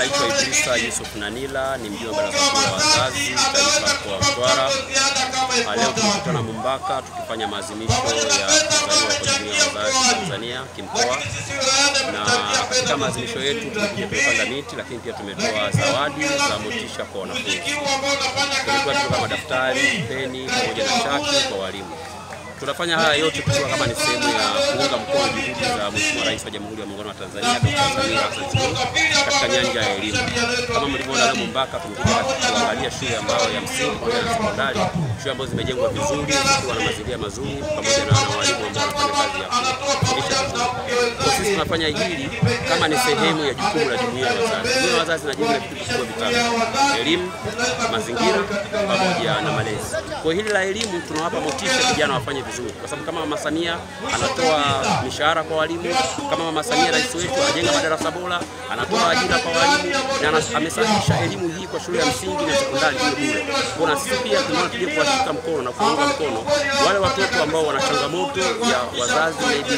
Naitwa Idrisa Yusuf Nanila, ni mjumbe wa baraza kuu la wazazi taifa mkoa wa Mtwara. Leo tumekutana Mumbaka tukifanya maadhimisho ya kuzaliwa kwa jumuiya ya wazazi Tanzania kimkoa, na katika maadhimisho yetu tumekuja kupanda miti, lakini pia tumetoa zawadi za motisha kwa wanafunzi. Tumetoa madaftari, peni pamoja na chaki kwa walimu. Tunafanya haya yote tukiwa kama ni sehemu ya kuunga mkono juhudi za Mheshimiwa Rais wa Jamhuri ya Muungano wa Tanzania Dr. Samia Hassan Suluhu katika nyanja ya elimu. Kama mlivyoona leo Mumbaka, tumekuja kuangalia shule ambayo ya msingi pamoja na sekondari, shule ambazo zimejengwa vizuri, zikiwa na mazingira mazuri pamoja na walimu ambao wanafanya kazi ya kufundisha vizuri. Kwa sisi tunafanya hili kama ni sehemu ya jukumu la jumuiya ya wazazi. Jumuiya ya wazazi inajenga vitu vikubwa vitano: elimu, mazingira pamoja na malezi. Kwa hili la elimu tunawapa motisha vijana wafanye vizuri, kwa sababu kama Mama Samia anatoa mishahara kwa walimu, kama Mama Samia rais wetu anajenga madarasa bora, anatoa ajira kwa walimu na amesafisha elimu hii kwa shule ya msingi na sekondari bure. Kwa sisi pia tunaona tuje kuwashika mkono na kuunga mkono wale watoto ambao wana changamoto ya wazazi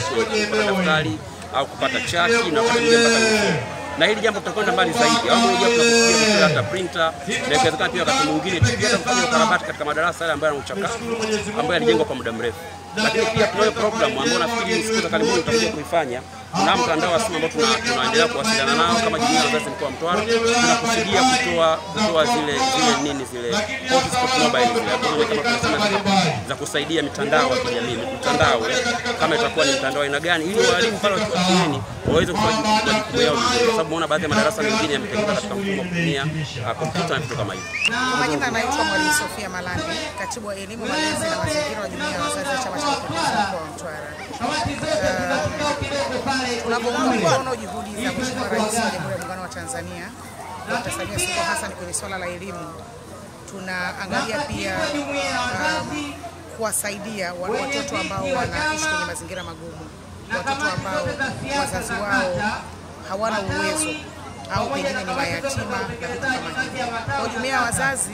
kupata daftari au kupata chaki na kupata uniform. Na hili jambo tutakwenda mbali zaidi. Au mmoja tunakusudia hata printer, na inawezekana pia wakati mwingine tukianza kufanya ukarabati katika madarasa yale ambayo yana uchakavu, ambayo yalijengwa kwa muda mrefu. Lakini pia tunayo programu ambayo nafikiri siku za karibuni tutakuja kuifanya. Tuna mtandao wa simu ambao tunaendelea kuwasiliana nao kama jumuiya ya wazazi mkoa wa Mtwara. Tunakusudia kutoa zile office support mobile zile ambazo kama tunasema za kusaidia mitandao ya kijamii, mitandao kama itakuwa ni mtandao aina gani, ili walimu pale wakiwasheni waweze kufanya majukumu yao vizuri, kwa sababu unaona baadhi ya madarasa mengine yametengenezwa katika mfumo wa kutumia kompyuta na vitu kama hivyo. Majina anaitwa Mwalimu Sofia Malandi, katibu wa elimu, malezi na mazingira wa jumuiya ya wazazi wa Chama cha Mapinduzi mkoa wa Mtwara. Tunapounga mkono juhudi za Mheshimiwa Rais wa Jamhuri ya Muungano wa Tanzania Dr. Samia Suluhu Hassan kwenye swala la elimu, tunaangalia pia kuwasaidia watoto ambao wanaishi kwenye mazingira magumu, watoto ambao wazazi wao hawana uwezo au pengine ni mayatima na vitu kama hivyo. Kwa jumuiya ya wazazi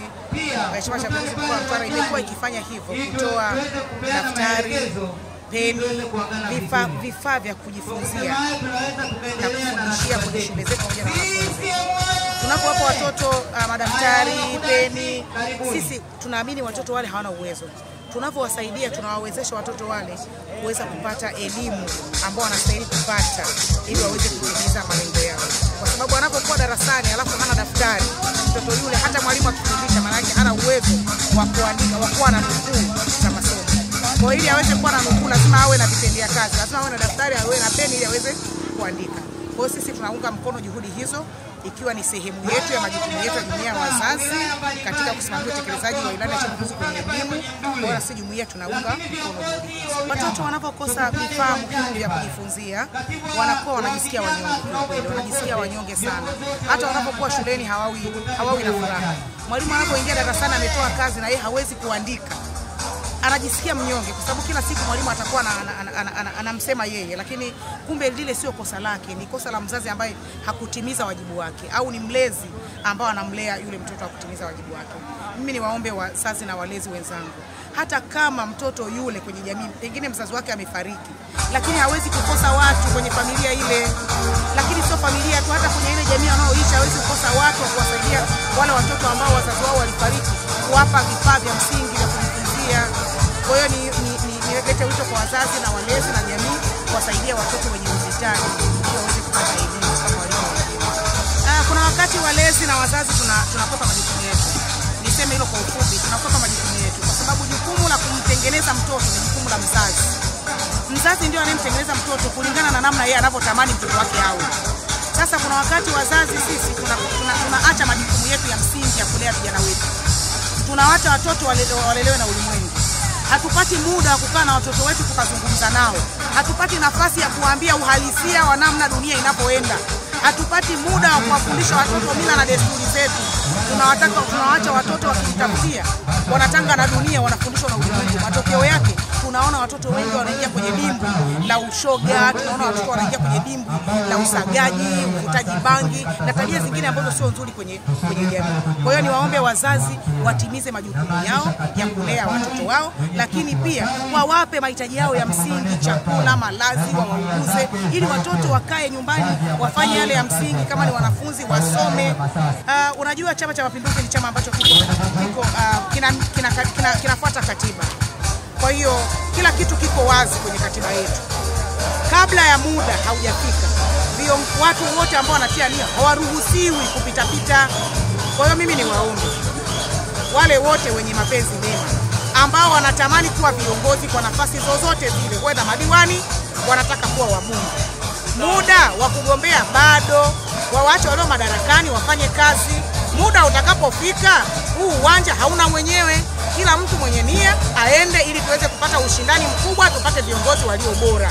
wa Chama cha Mapinduzi mkoa wa Mtwara imekuwa ikifanya hivyo, kutoa daftari, peni, vifaa vya kujifunzia na kufundishia kwenye shule zetu pamoja na wanafunzi. Tunapowapa watoto madaftari, peni, sisi tunaamini watoto wale hawana uwezo. Tunapowasaidia, tunawawezesha watoto wale kuweza kupata elimu ambao wanastahili kupata ili waweze kutimiza malengo yao. Kwa sababu wanapokuwa darasani alafu hana daftari, mtoto yule hata mwalimu akifundisha maana yake hana uwezo wa kuandika, wa kuwa na nukuu za masomo. Kwa ili aweze kuwa na nukuu lazima awe na vitendea kazi, lazima awe na daftari, awe na peni ili aweze kuandika. Kwa hiyo sisi tunaunga mkono juhudi hizo, ikiwa ni sehemu yetu ya majukumu yetu ya jumuiya ya wazazi katika kusimamia utekelezaji wa ilani ya Chama cha Mapinduzi kwenye elimu. Kwa hiyo sisi jumuiya tunaunga mkono juhudi hizo. Watoto wanapokosa vifaa muhimu vya kujifunzia wanakuwa wanajisikia wanyonge, kweli wanajisikia wanyonge sana. Hata wanapokuwa shuleni hawawi na furaha. Mwalimu anapoingia darasani ametoa kazi na yeye hawezi kuandika, anajisikia mnyonge, kwa sababu kila siku mwalimu atakuwa anamsema yeye, lakini kumbe lile sio kosa lake, ni kosa la mzazi ambaye hakutimiza wajibu wake, au ni mlezi ambao anamlea yule mtoto hakutimiza wajibu wake. Mimi ni waombe wazazi na walezi wenzangu, hata kama mtoto yule kwenye jamii pengine mzazi wake amefariki, lakini hawezi kukosa watu kwenye familia ile. Lakini sio familia tu, hata kwenye ile jamii anaoishi hawezi kukosa watu wa kuwasaidia wale watoto ambao wazazi wao walifariki, kuwapa vifaa vya msingi vya kujifunzia. Kwa hiyo nilete wito kwa wazazi na walezi na jamii kuwasaidia watoto wenye uhitaji ili waweze kupata elimu kama walivyo. Kuna wakati walezi na wazazi tunakopa majukumu yetu. Niseme hilo kwa ufupi, tunakopa majukumu yetu kwa sababu jukumu la kumtengeneza mtoto ni jukumu la mzazi. Mzazi ndio anayemtengeneza mtoto kulingana na namna yeye anavyotamani mtoto wake awe. Sasa kuna wakati wazazi sisi tunaacha majukumu yetu ya msingi ya kulea vijana wetu. Tunawaacha watoto walelewe na ulimwengu. Hatupati muda wa kukaa na watoto wetu tukazungumza nao. Hatupati nafasi ya kuambia uhalisia wa namna dunia inapoenda. Hatupati muda wa kuwafundisha watoto mila na desturi zetu. Tunawaacha watoto wakijitafutia, wanatanga na dunia, wanafundishwa na ulimwengu. Matokeo yake tunaona watoto wengi wanaingia kwenye dimbwi la ushoga, tunaona watoto wanaingia kwenye dimbwi la usagaji, uvutaji bangi na tabia zingine ambazo sio nzuri kwenye jamii. Kwa hiyo niwaombe wazazi watimize majukumu yao ya kulea watoto wao, lakini pia wawape mahitaji yao ya msingi, chakula, malazi, wawauguze ili watoto wakae nyumbani wafanye yale ya msingi, kama ni wanafunzi wasome. Unajua Chama cha Mapinduzi ni chama ambacho kinafuata katiba. Kwa hiyo kila kitu kiko wazi kwenye katiba yetu. Kabla ya muda haujafika, watu wote ambao wanatia nia hawaruhusiwi kupita. Kwa hiyo mimi niwaombe wale wote wenye mapenzi mema ambao wanatamani kuwa viongozi kwa nafasi zozote zile, whether madiwani, wanataka kuwa wabunge, muda wa kugombea bado, waache walio madarakani wafanye kazi. Muda utakapofika, huu uwanja hauna mwenyewe, kila mtu mwenye nia aende ili tuweze kupata ushindani mkubwa, tupate viongozi walio bora.